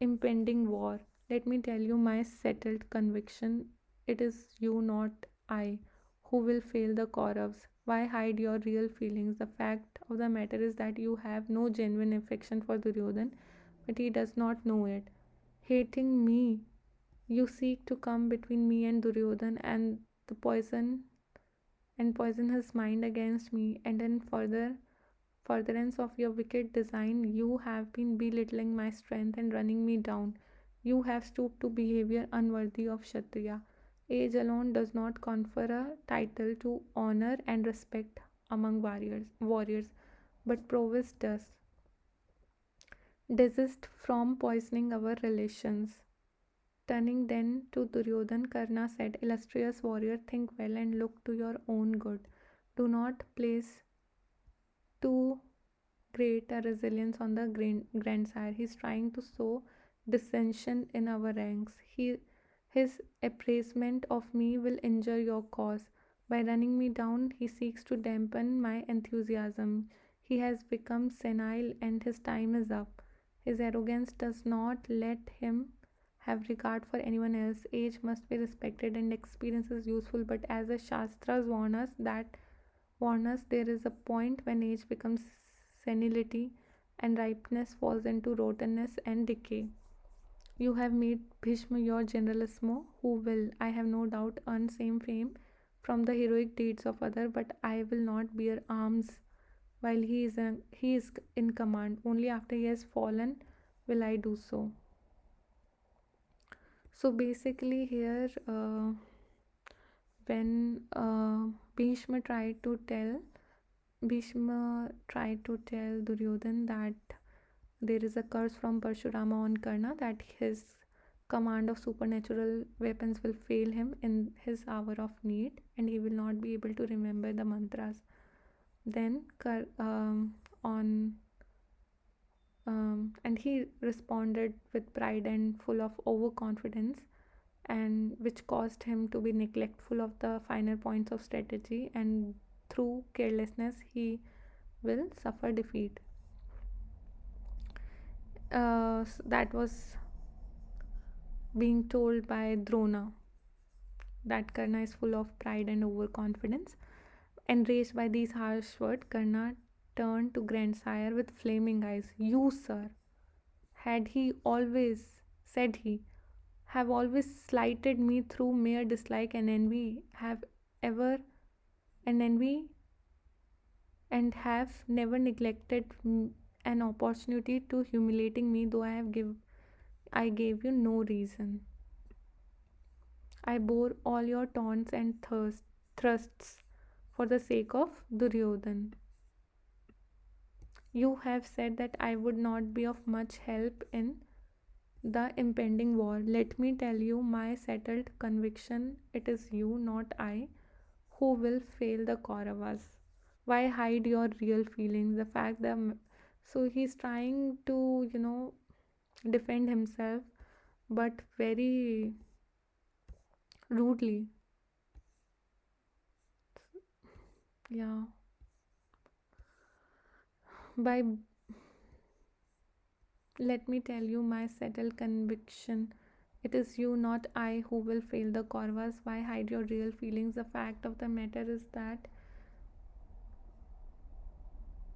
impending war. Let me tell you my settled conviction. It is you, not I, who will fail the Kauravas. Why hide your real feelings? The fact of the matter is that you have no genuine affection for Duryodhan, but he does not know it. Hating me, you seek to come between me and Duryodhan, the poison his mind against me, and in furtherance of your wicked design, you have been belittling my strength and running me down. You have stooped to behavior unworthy of Kshatriya. Age alone does not confer a title to honor and respect among warriors, but prowess does. Desist from poisoning our relations. Turning then to Duryodhan, Karna said, Illustrious warrior, think well and look to your own good. Do not place too great a resilience on the grandsire. He is trying to sow dissension in our ranks. His appraisement of me will injure your cause. By running me down, he seeks to dampen my enthusiasm. He has become senile and his time is up. His arrogance does not let him have regard for anyone else. Age must be respected and experience is useful, but as the Shastras warn us there is a point when age becomes senility and ripeness falls into rottenness and decay. You have made Bhishma your generalissimo, who will, I have no doubt, earn same fame from the heroic deeds of others, but I will not bear arms while he is in command. Only after he has fallen will I do so. So basically, here, when Bhishma tried to tell Duryodhan that there is a curse from Parshurama on Karna, that his command of supernatural weapons will fail him in his hour of need and he will not be able to remember the mantras. Then on and he responded with pride and full of overconfidence, and which caused him to be neglectful of the finer points of strategy, and through carelessness he will suffer defeat. That was being told by Drona, that Karna is full of pride and overconfidence. Enraged by these harsh words, Karna turned to grandsire with flaming eyes. You, sir, had he always, said he, have always slighted me through mere dislike and envy, have ever and envy and have never neglected an opportunity to humiliating me, though I gave you no reason. I bore all your taunts and thrusts for the sake of Duryodhan. You have said that I would not be of much help in the impending war. Let me tell you my settled conviction, it is you, not I, who will fail the Kauravas. Why hide your real feelings? The fact that so he's trying to, defend himself, but very rudely. Yeah. By Let me tell you my settled conviction. It is you, not I, who will fail the Kauravas. Why hide your real feelings? The fact of the matter is that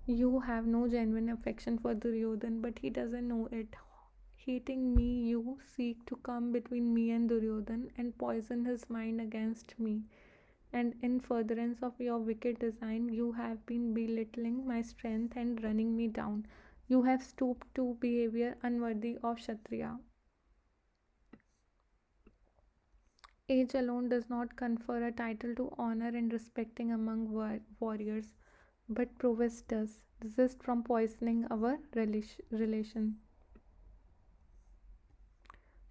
you have no genuine affection for Duryodhan, but he doesn't know it. Hating me, you seek to come between me and Duryodhan and poison his mind against me. And in furtherance of your wicked design, you have been belittling my strength and running me down. You have stooped to behavior unworthy of Kshatriya. Age alone does not confer a title to honor and respecting among warriors, but prowess does. Desist from poisoning our relation.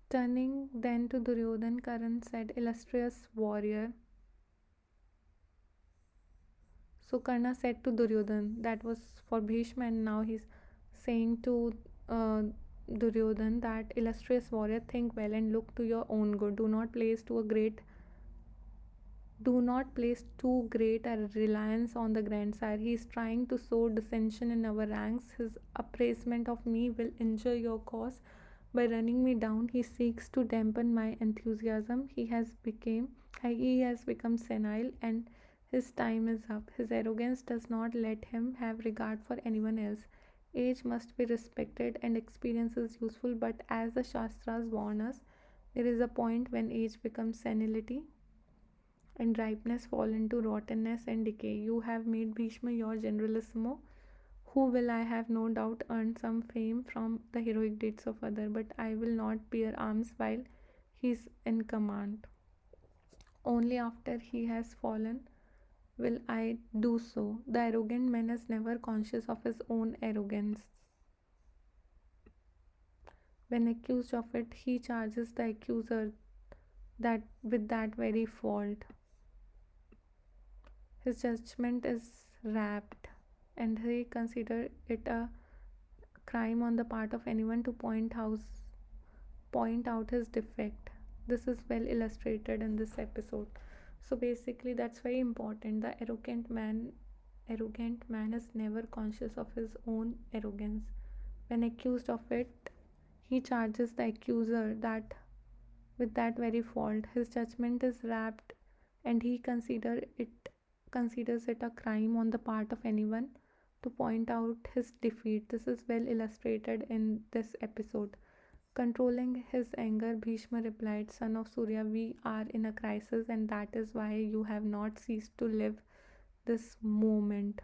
Turning then to Duryodhan, Karan said, illustrious warrior. So Karna said to Duryodhan, that was for Bhishma, and now he's saying to uh, Duryodhan that illustrious warrior, think well and look to your own good. Do not place too great a reliance on the grandsire. He is trying to sow dissension in our ranks. His appraisement of me will injure your cause. By running me down, he seeks to dampen my enthusiasm. He has become senile and his time is up. His arrogance does not let him have regard for anyone else. Age must be respected and experience is useful, but as the Shastras warn us, there is a point when age becomes senility and ripeness fall into rottenness and decay. You have made Bhishma your generalissimo, who will, I have no doubt, earn some fame from the heroic deeds of others, but I will not bear arms while he is in command. Only after he has fallen will I do so. The arrogant man is never conscious of his own arrogance. When accused of it, he charges the accuser that with that very fault. His judgment is rapt, and he considered it a crime on the part of anyone to point out his defect. This is well illustrated in this episode. So basically that's very important. The arrogant man is never conscious of his own arrogance. When accused of it, he charges the accuser that with that very fault. His judgment is rapt, and he considers it a crime on the part of anyone to point out his defeat. This is well illustrated in this episode. Controlling his anger, Bhishma replied, Son of Surya, we are in a crisis, and that is why you have not ceased to live this moment.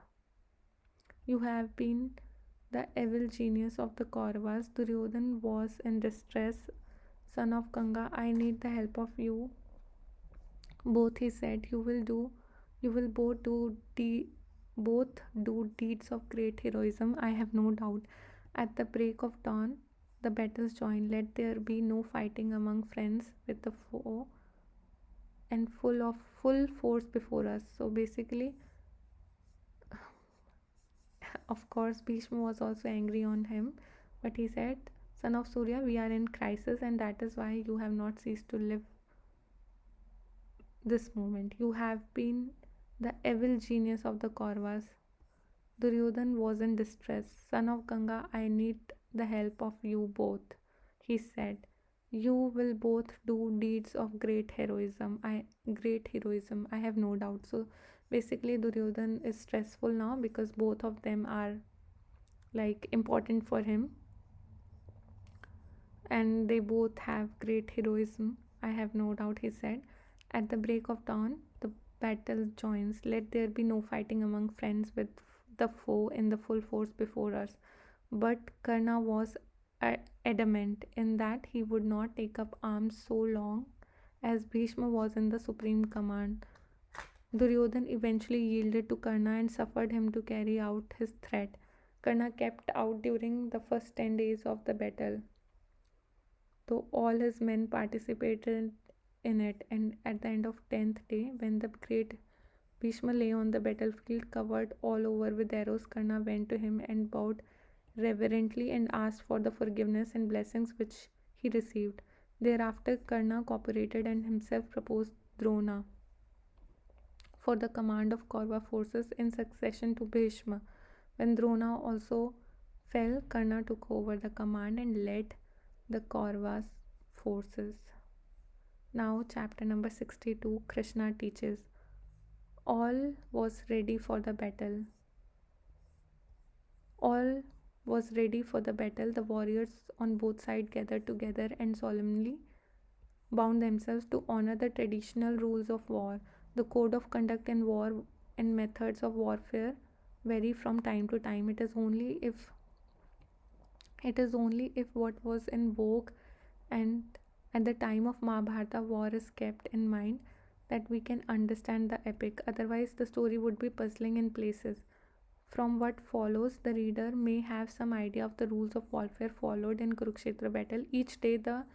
You have been the evil genius of the Kauravas. Duryodhan was in distress. Son of Ganga, I need the help of you. Both, he said, you will both do deeds of great heroism, I have no doubt. At the break of dawn, the battles join. Let there be no fighting among friends with the foe and full force before us. So basically, of course, Bhishma was also angry on him, but he said, Son of Surya, we are in crisis, and that is why you have not ceased to live this moment. You have been the evil genius of the Kauravas. Duryodhan was in distress. Son of Ganga, I need the help of you both, he said. You will both do deeds of great heroism, I have no doubt. So basically Duryodhan is stressful now because both of them are like important for him, and they both have great heroism, I have no doubt, he said. At the break of dawn, the battle joins. Let there be no fighting among friends with the foe in the full force before us. But Karna was adamant in that he would not take up arms so long as Bhishma was in the supreme command. Duryodhan eventually yielded to Karna and suffered him to carry out his threat. Karna kept out during the first 10 days of the battle, though all his men participated in it, and at the end of 10th day, when the great Bhishma lay on the battlefield covered all over with arrows, Karna went to him and bowed reverently and asked for the forgiveness and blessings which he received. Thereafter, Karna cooperated and himself proposed Drona for the command of Kaurava forces in succession to Bhishma. When Drona also fell, Karna took over the command and led the Kauravas forces. Now, chapter number 62, Krishna teaches. All was ready for the battle. All was ready for the battle. The warriors on both sides gathered together and solemnly bound themselves to honor the traditional rules of war. The code of conduct in war and methods of warfare vary from time to time. It is only if what was in vogue and at the time of Mahabharata war is kept in mind that we can understand the epic. Otherwise, the story would be puzzling in places. From what follows, the reader may have some idea of the rules of warfare followed in Kurukshetra battle. Each day, the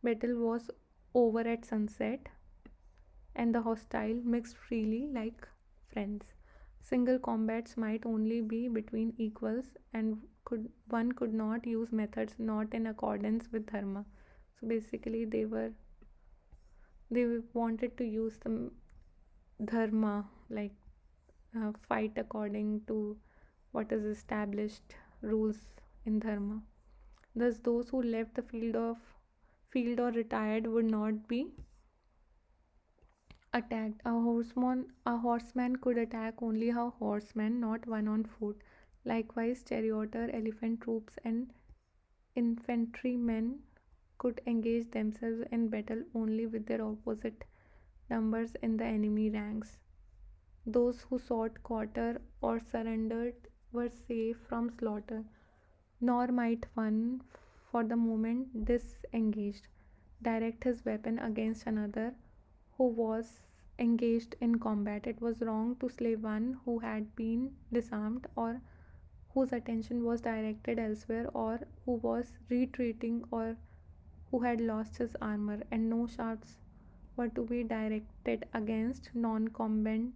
battle was over at sunset, and the hostile mixed freely like friends. Single combats might only be between equals, and one could not use methods not in accordance with dharma. So basically, they wanted to use the dharma, like fight according to what is established rules in dharma. Thus, those who left the field or retired would not be attacked. A horseman could attack only a horseman, not one on foot. Likewise, charioteer, elephant troops, and infantrymen could engage themselves in battle only with their opposite numbers in the enemy ranks. Those who sought quarter or surrendered were safe from slaughter, nor might one, for the moment disengaged, direct his weapon against another who was engaged in combat. It was wrong to slay one who had been disarmed, or whose attention was directed elsewhere, or who was retreating, or who had lost his armor, and no shafts were to be directed against non-combatant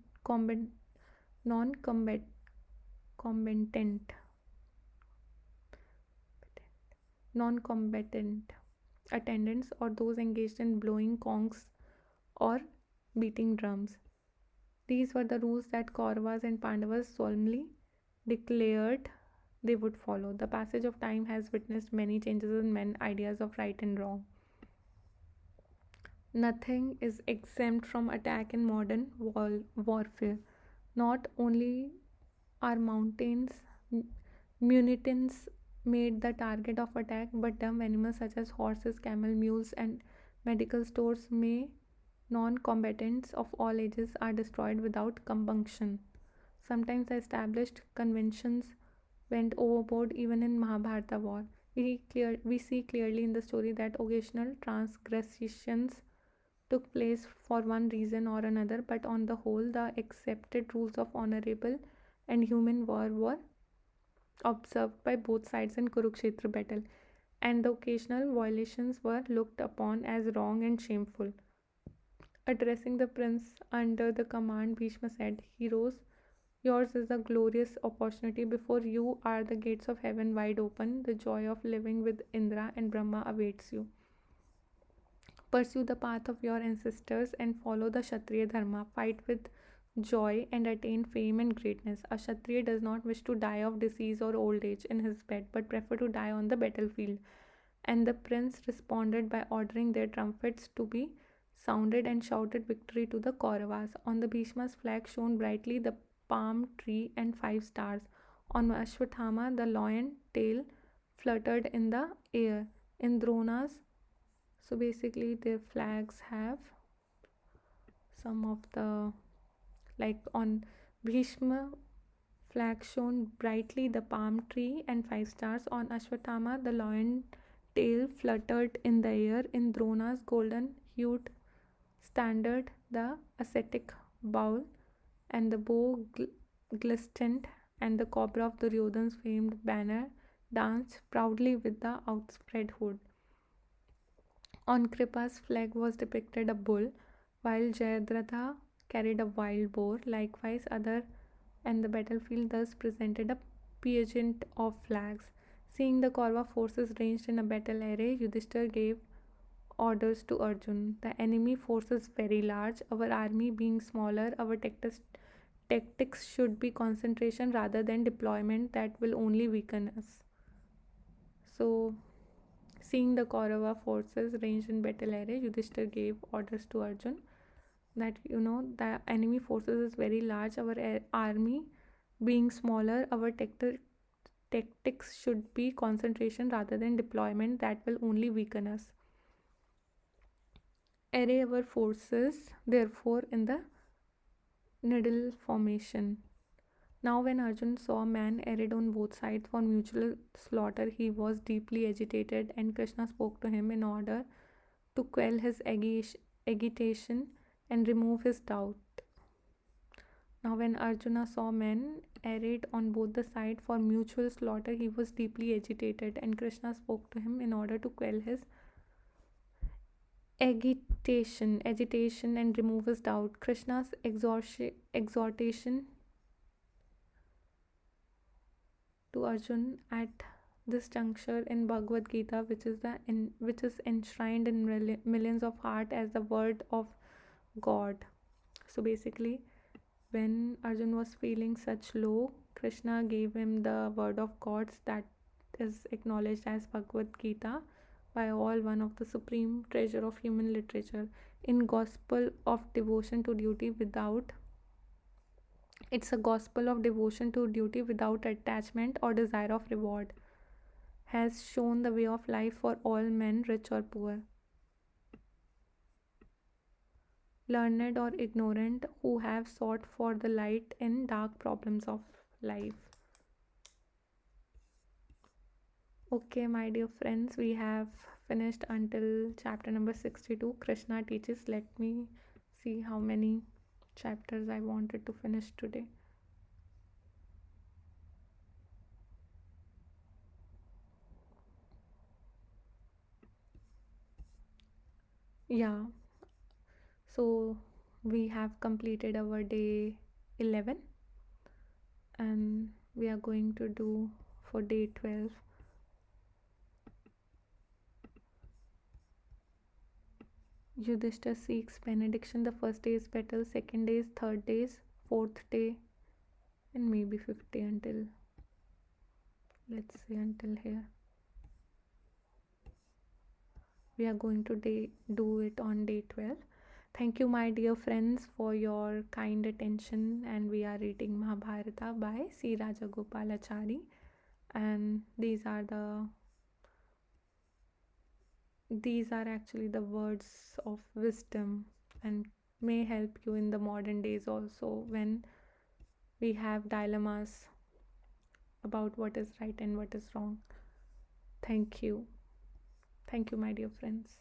non-combatant attendants, or those engaged in blowing conchs or beating drums. These were the rules that Kauravas and Pandavas solemnly declared they would follow. The passage of time has witnessed many changes in men's ideas of right and wrong. Nothing is exempt from attack in modern warfare. Not only are munitions made the target of attack, but dumb animals such as horses, camel, mules, and medical stores non-combatants of all ages are destroyed without compunction. Sometimes the established conventions went overboard even in Mahabharata war. We see clearly in the story that occasional transgressions took place for one reason or another, but on the whole, the accepted rules of honorable and human war were observed by both sides in Kurukshetra battle, and the occasional violations were looked upon as wrong and shameful. Addressing the prince under the command, Bhishma said, Heroes, yours is a glorious opportunity. Before you are the gates of heaven wide open. The joy of living with Indra and Brahma awaits you. Pursue the path of your ancestors and follow the Kshatriya Dharma. Fight with joy and attain fame and greatness. A Kshatriya does not wish to die of disease or old age in his bed, but prefer to die on the battlefield. And the prince responded by ordering their trumpets to be sounded and shouted victory to the Kauravas. On the Bhishma's flag shone brightly the palm tree and 5 stars. On Ashwathama, the lion tail fluttered in the air. in Dronas. So basically, their flags have some of the, like on Bhishma flag shone brightly the palm tree and 5 stars. On Ashwatthama, the lion tail fluttered in the air. In Drona's golden hued standard, the ascetic bowl and the bow glistened, and the cobra of Duryodhan's famed banner danced proudly with the outspread hood. On Kripa's flag was depicted a bull, while Jayadratha carried a wild boar. Likewise, other and the battlefield thus presented a pageant of flags. Seeing the Kaurava forces ranged in a battle array, Yudhishthir gave orders to Arjun. The enemy force is very large, our army being smaller, our tactics should be concentration rather than deployment that will only weaken us. So, seeing the Kaurava forces ranged in battle array, Yudhishthir gave orders to Arjun that the enemy forces is very large, our army being smaller, our tactics should be concentration rather than deployment that will only weaken us. Array our forces, therefore, in the needle formation. Now, when Arjun saw men arrayed on both sides for mutual slaughter, he was deeply agitated, and Krishna spoke to him in order to quell his agitation and remove his doubt. Now, when Arjuna saw men arrayed on both the sides for mutual slaughter, he was deeply agitated, and Krishna spoke to him in order to quell his agitation and remove his doubt. Krishna's exhortation to Arjun at this juncture in Bhagavad Gita, which is enshrined in millions of heart as the word of God. So basically, when Arjun was feeling such low, Krishna gave him the word of gods that is acknowledged as Bhagavad Gita by all, one of the supreme treasure of human literature. In gospel of devotion to duty without It's a gospel of devotion to duty without attachment or desire of reward, has shown the way of life for all men, rich or poor, learned or ignorant, who have sought for the light in dark problems of life. Okay, my dear friends, we have finished until chapter number 62. Krishna teaches. Let me see how many chapters I wanted to finish today. Yeah, so we have completed our day 11, and we are going to do for day 12. Yudhishthir seeks benediction. The first day is battle, second day is third day is fourth day, and maybe fifth day until, let's say, until here. We are going to do it on day 12. Thank you, my dear friends, for your kind attention. And we are reading Mahabharata by C. Rajagopalachari, and these are actually the words of wisdom and may help you in the modern days also, when we have dilemmas about what is right and what is wrong. Thank you. Thank you, my dear friends.